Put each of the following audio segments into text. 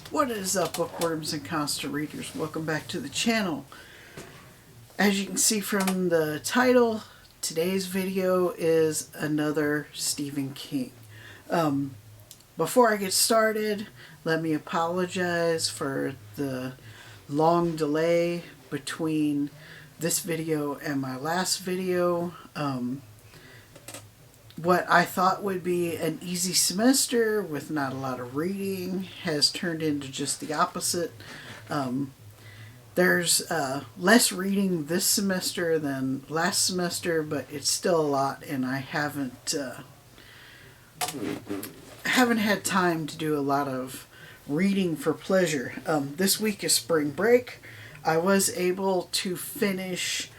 What is up, bookworms and constant readers? Welcome back to the channel. As you can see from the title, today's video is another Stephen King. Before I get started, let me apologize for the long delay between this video and my last video. What I thought would be an easy semester with not a lot of reading has turned into just the opposite. There's less reading this semester than last semester, but it's still a lot, and I haven't had time to do a lot of reading for pleasure. This week is spring break. I was able to finish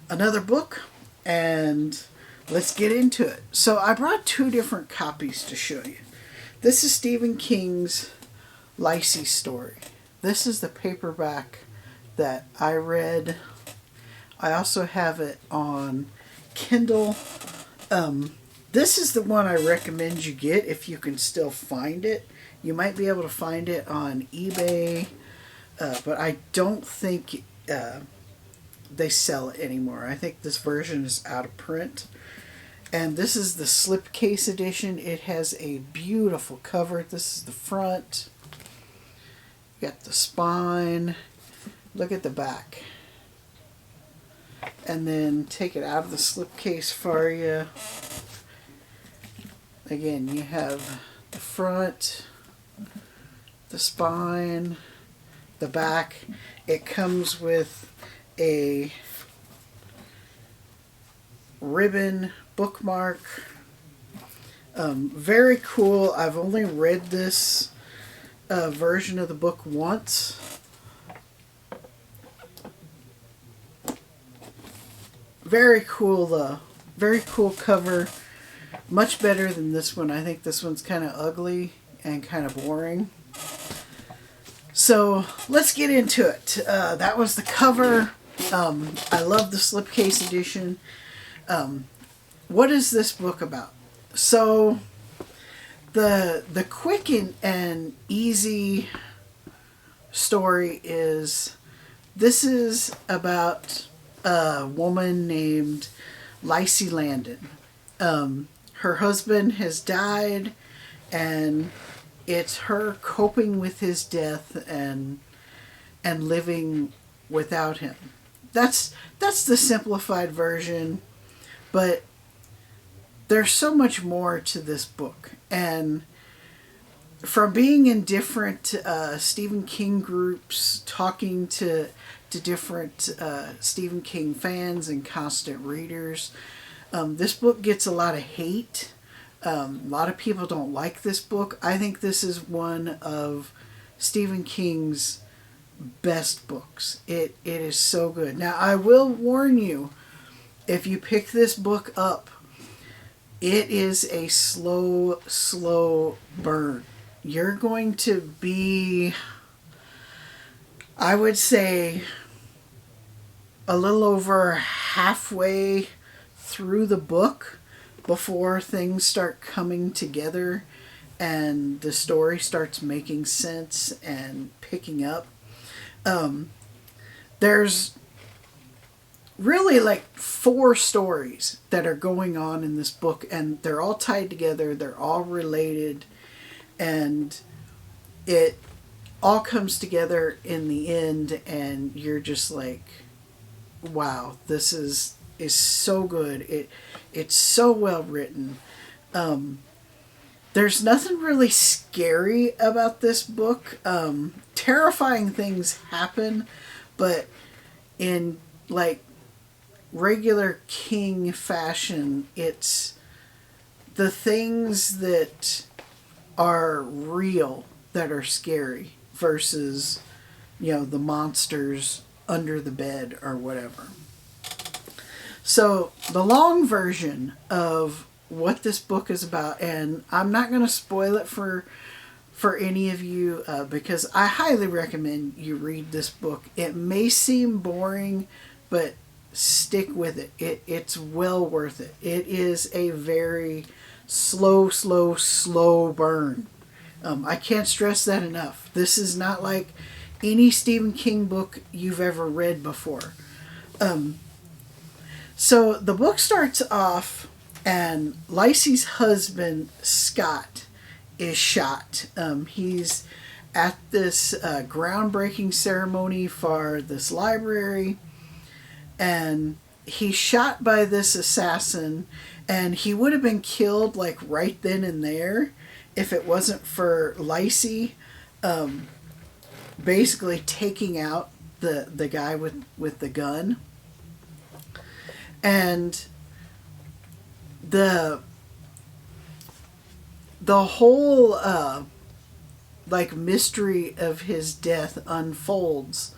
another book, and let's get into it. So I brought two different copies to show you. This is Stephen King's Liseys Story. This is the paperback that I read. I also have it on Kindle. This is the one I recommend you get if you can still find it. You might be able to find it on eBay, but I don't think they sell it anymore. I think this version is out of print. And this is the Slipcase Edition. It has a beautiful cover. This is the front. You got the spine. Look at the back. And then take it out of the slipcase for you. Again, you have the front, the spine, the back. It comes with a ribbon bookmark. Very cool. I've only read this version of the book once. Very cool. Very cool cover. Much better than this one. I think this one's kind of ugly and kind of boring. So let's get into it. That was the cover. I love the Slipcase Edition. What is this book about? So the quick and easy story is, this is about a woman named Lycee Landon. Her husband has died, and it's her coping with his death and living without him. That's the simplified version, but there's so much more to this book. And from being in different Stephen King groups, talking to different Stephen King fans and constant readers, this book gets a lot of hate. A lot of people don't like this book. I think this is one of Stephen King's best books. It is so good. Now, I will warn you, if you pick this book up, it is a slow burn. You're going to be, I would say, a little over halfway through the book before things start coming together and the story starts making sense and picking up. There's really like 4 stories that are going on in this book, and they're all tied together, they're all related, and it all comes together in the end, and you're just like, wow, this is so good. It's so well written. There's nothing really scary about this book. Terrifying things happen, but in like regular King fashion, it's the things that are real that are scary versus, the monsters under the bed or whatever. So the long version of what this book is about, and I'm not going to spoil it for any of you, because I highly recommend you read this book. It may seem boring, but stick with it. It's well worth it. It is a very slow burn. I can't stress that enough. This is not like any Stephen King book you've ever read before. So the book starts off, and Lycee's husband, Scott, is shot. He's at this groundbreaking ceremony for this library, and he's shot by this assassin, and he would have been killed like right then and there if it wasn't for Lycee basically taking out the guy with the gun. And the whole like mystery of his death unfolds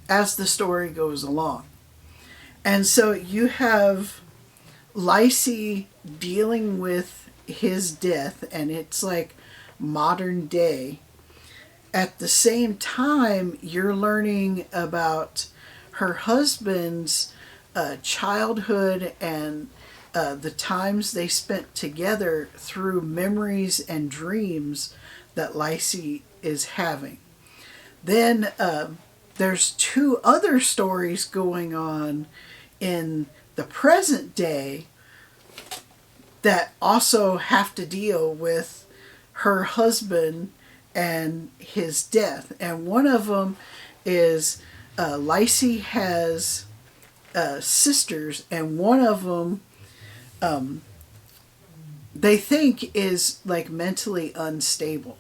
as the story goes along. And so you have Lycee dealing with his death, and it's like modern day. At the same time, you're learning about her husband's childhood and the times they spent together through memories and dreams that Lycee is having. Then there's two other stories going on in the present day that also have to deal with her husband and his death. And one of them is Lycee has sisters, and one of them they think is like mentally unstable.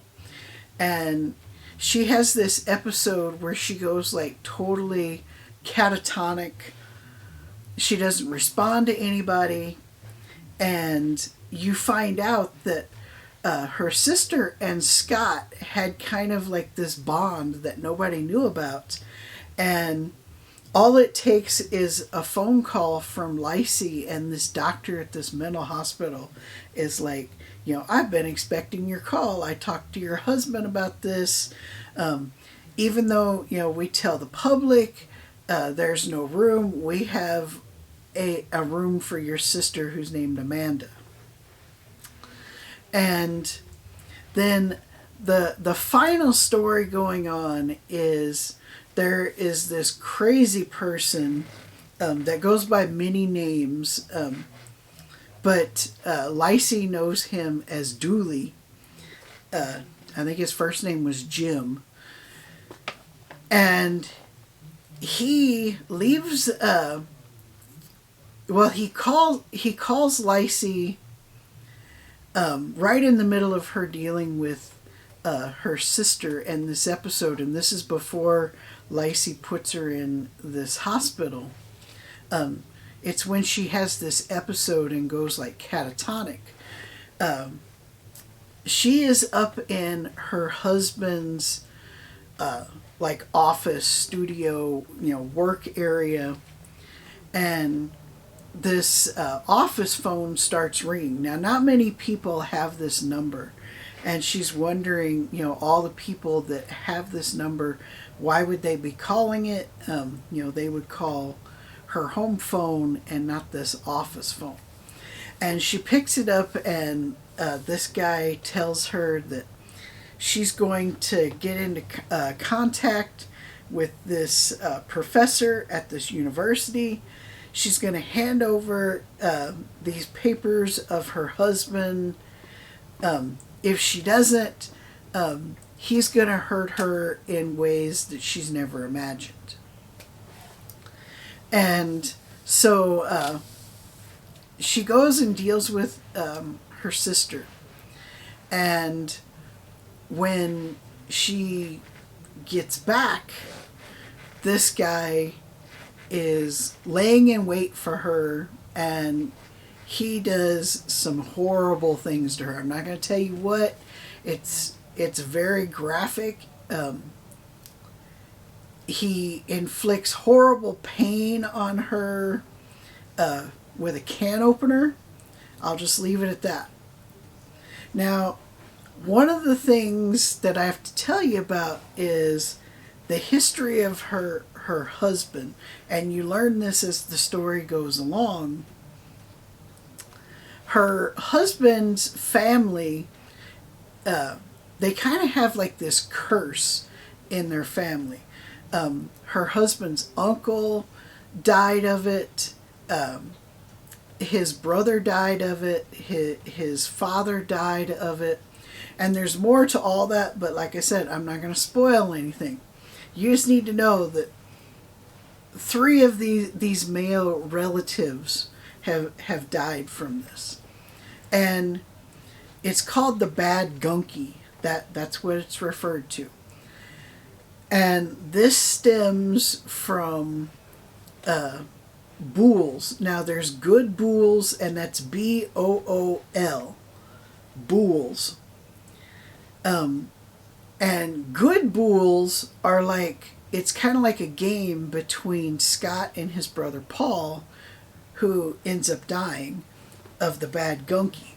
And she has this episode where she goes like totally catatonic. She doesn't respond to anybody, and you find out that her sister and Scott had kind of like this bond that nobody knew about. And all it takes is a phone call from Lycee, and this doctor at this mental hospital is like, I've been expecting your call. I talked to your husband about this. Even though, we tell the public there's no room, we have a room for your sister who's named Amanda. And then the final story going on is there is this crazy person that goes by many names, but Lycee knows him as Dooley. I think his first name was Jim. And he leaves, he calls Lycee right in the middle of her dealing with her sister in this episode, and this is before Lycee puts her in this hospital. It's when she has this episode and goes like catatonic. She is up in her husband's like office, studio, work area, and this office phone starts ringing. Now, not many people have this number, and she's wondering, all the people that have this number, why would they be calling it? They would call her home phone and not this office phone. And she picks it up, and this guy tells her that she's going to get into contact with this professor at this university. She's going to hand over these papers of her husband. If she doesn't, he's going to hurt her in ways that she's never imagined. And so she goes and deals with her sister. And when she gets back, this guy is laying in wait for her, and he does some horrible things to her. I'm not going to tell you what. It's very graphic. He inflicts horrible pain on her with a can opener. I'll just leave it at that. Now, one of the things that I have to tell you about is the history of her husband, and you learn this as the story goes along. Her husband's family they kind of have like this curse in their family. Her husband's uncle died of it. His brother died of it. His father died of it. And there's more to all that, but like I said, I'm not going to spoil anything. You just need to know that 3 of these male relatives have died from this. And it's called the bad gunky. That's what it's referred to. And this stems from Bools. Now there's good Bools, and that's Bool. Bools. And good Bools are like, it's kind of like a game between Scott and his brother Paul, who ends up dying of the bad gunky.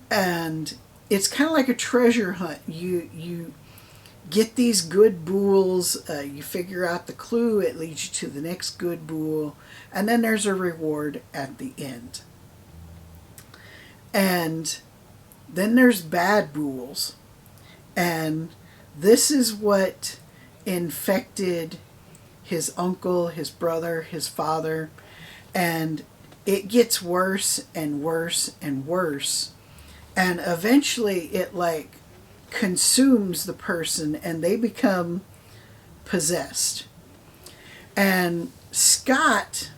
And it's kind of like a treasure hunt. You get these good Bools, you figure out the clue, it leads you to the next good Bool, and then there's a reward at the end. And then there's bad Bools. And this is what infected his uncle, his brother, his father, and it gets worse and worse and worse. And eventually it like consumes the person and they become possessed. And Scott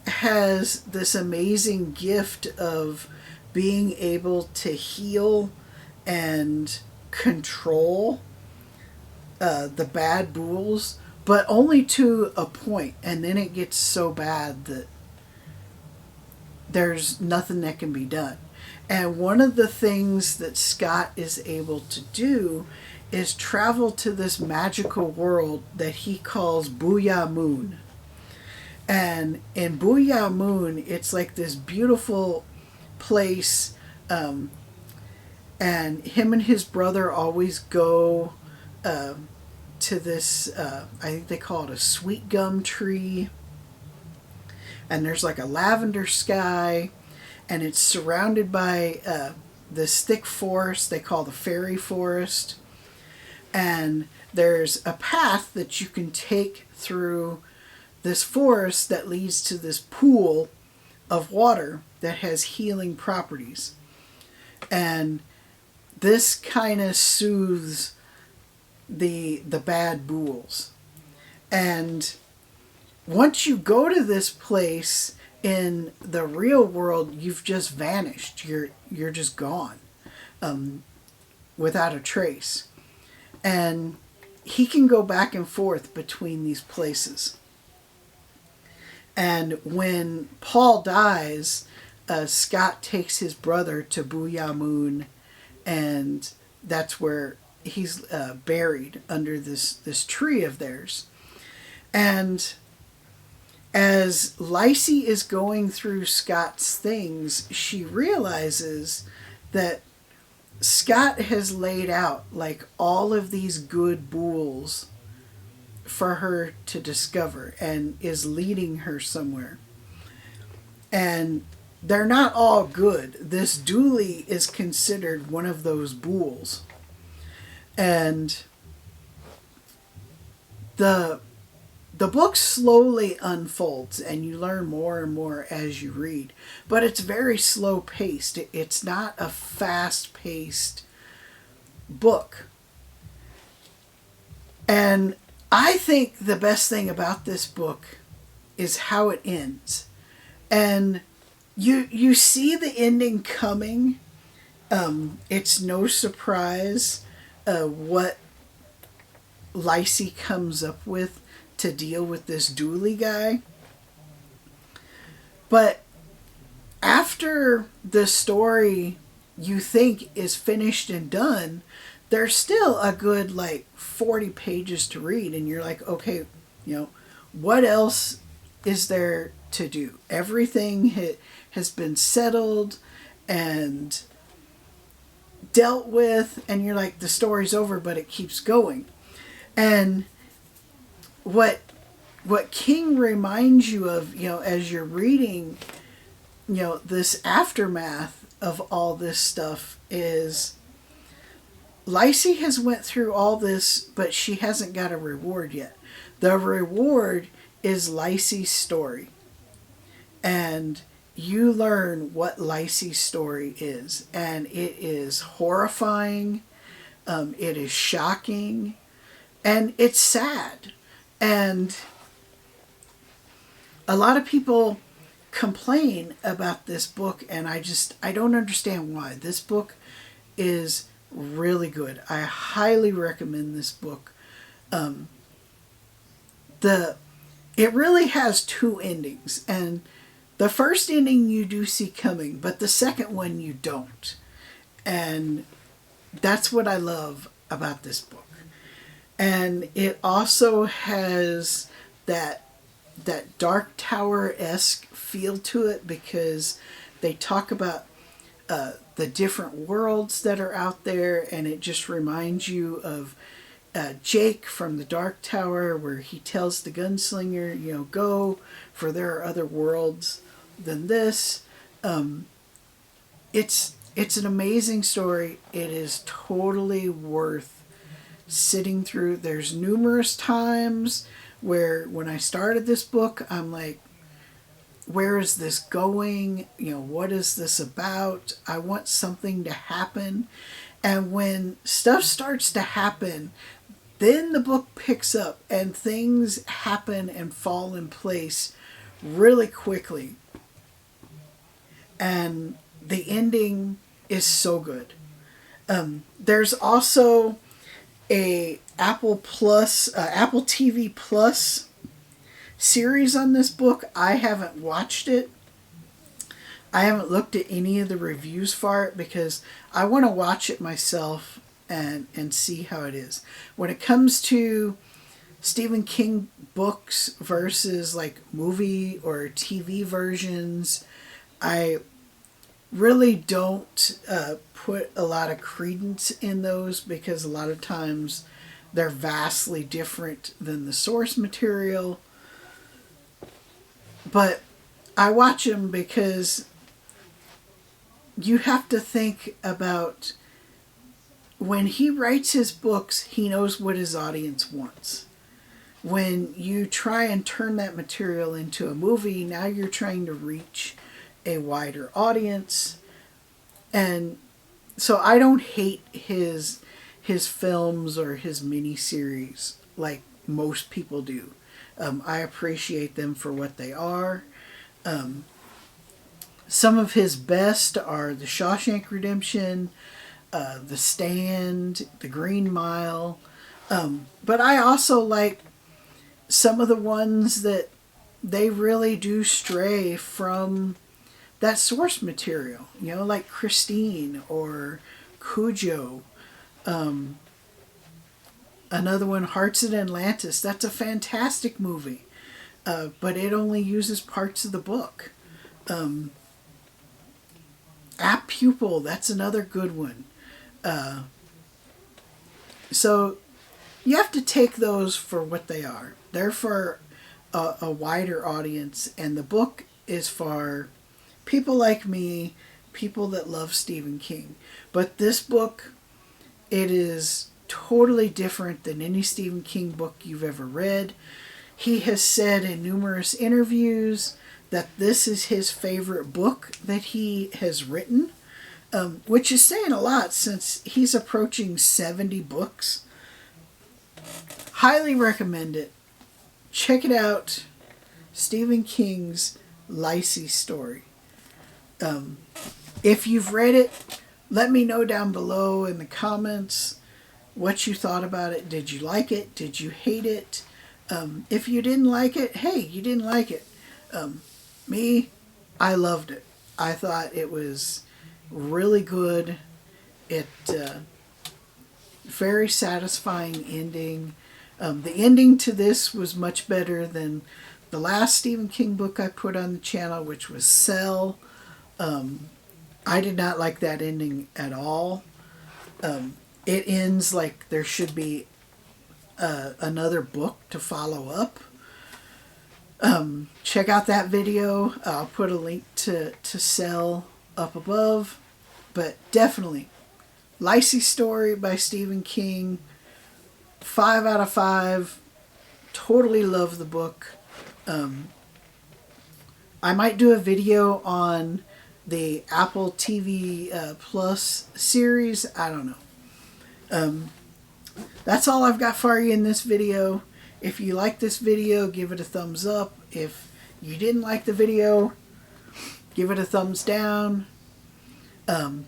has this amazing gift of being able to heal and control the bad Bools, but only to a point, and then it gets so bad that there's nothing that can be done. And one of the things that Scott is able to do is travel to this magical world that he calls Booyah Moon. And in Booyah Moon, it's like this beautiful place, and him and his brother always go to this, I think they call it a sweet gum tree. And there's like a lavender sky, and it's surrounded by this thick forest they call the fairy forest. And there's a path that you can take through this forest that leads to this pool of water that has healing properties. And this kind of soothes the bad Bools. And once you go to this place in the real world, you've just vanished. You're just gone, without a trace. And he can go back and forth between these places. And when Paul dies, Scott takes his brother to Booyah Moon, and that's where he's buried under this tree of theirs. And as Lycee is going through Scott's things, she realizes that Scott has laid out like all of these good Bools for her to discover and is leading her somewhere. And they're not all good. This Dooley is considered one of those Bools. And the book slowly unfolds and you learn more and more as you read. But it's very slow paced. It's not a fast paced book. And I think the best thing about this book is how it ends. And you see the ending coming. It's no surprise what Lycee comes up with to deal with this Dooley guy. But after the story you think is finished and done, there's still a good like 40 pages to read, and you're like, okay, what else is there to do? Everything has been settled and dealt with, and you're like, the story's over, but it keeps going. And what King reminds you of, as you're reading, this aftermath of all this stuff is Lycee has went through all this, but she hasn't got a reward yet. The reward is Liseys Story. And you learn what Liseys Story is. And it is horrifying. It is shocking. And it's sad. And a lot of people complain about this book, and I don't understand why. This book is really good. I highly recommend this book. It really has two endings, and the first ending you do see coming, but the second one you don't. And that's what I love about this book. And it also has that Dark Tower-esque feel to it, because they talk about the different worlds that are out there, and it just reminds you of Jake from the Dark Tower, where he tells the gunslinger, go, for there are other worlds than this. It's an amazing story. It is totally worth sitting through. There's numerous times where when I started this book, I'm like, where is this going? What is this about? I want something to happen. And when stuff starts to happen, then the book picks up and things happen and fall in place really quickly. And the ending is so good. There's also a Apple TV Plus series on this book. I haven't watched it. I haven't looked at any of the reviews for it because I want to watch it myself and see how it is. When it comes to Stephen King books versus like movie or TV versions, I really don't put a lot of credence in those, because a lot of times they're vastly different than the source material. But I watch them because you have to think about, when he writes his books, he knows what his audience wants. When you try and turn that material into a movie, now you're trying to reach a wider audience. And so I don't hate his films or his miniseries like most people do. I appreciate them for what they are. Some of his best are The Shawshank Redemption, The Stand, The Green Mile. But I also like some of the ones that they really do stray from that source material, like Christine or Cujo. Another one, Hearts in Atlantis. That's a fantastic movie, but it only uses parts of the book. Apt Pupil, that's another good one. So you have to take those for what they are. They're for a wider audience, and the book is for people like me, people that love Stephen King. But this book, it is totally different than any Stephen King book you've ever read. He has said in numerous interviews that this is his favorite book that he has written, which is saying a lot since he's approaching 70 books. Highly recommend it. Check it out. Stephen King's Liseys Story. If you've read it, let me know down below in the comments what you thought about it. Did you like it? Did you hate it? If you didn't like it, hey, you didn't like it. Me, I loved it. I thought it was really good. It very satisfying ending. The ending to this was much better than the last Stephen King book I put on the channel, which was Cell. I did not like that ending at all. It ends like there should be another book to follow up. Check out that video. I'll put a link to Cell up above. But definitely Liseys Story by Stephen King. 5 out of 5. Totally love the book. I might do a video on the Apple TV Plus series. I don't know. That's all I've got for you in this video. If you like this video, give it a thumbs up. If you didn't like the video, give it a thumbs down.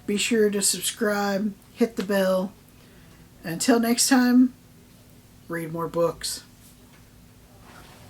Be sure to subscribe, hit the bell. Until next time, read more books.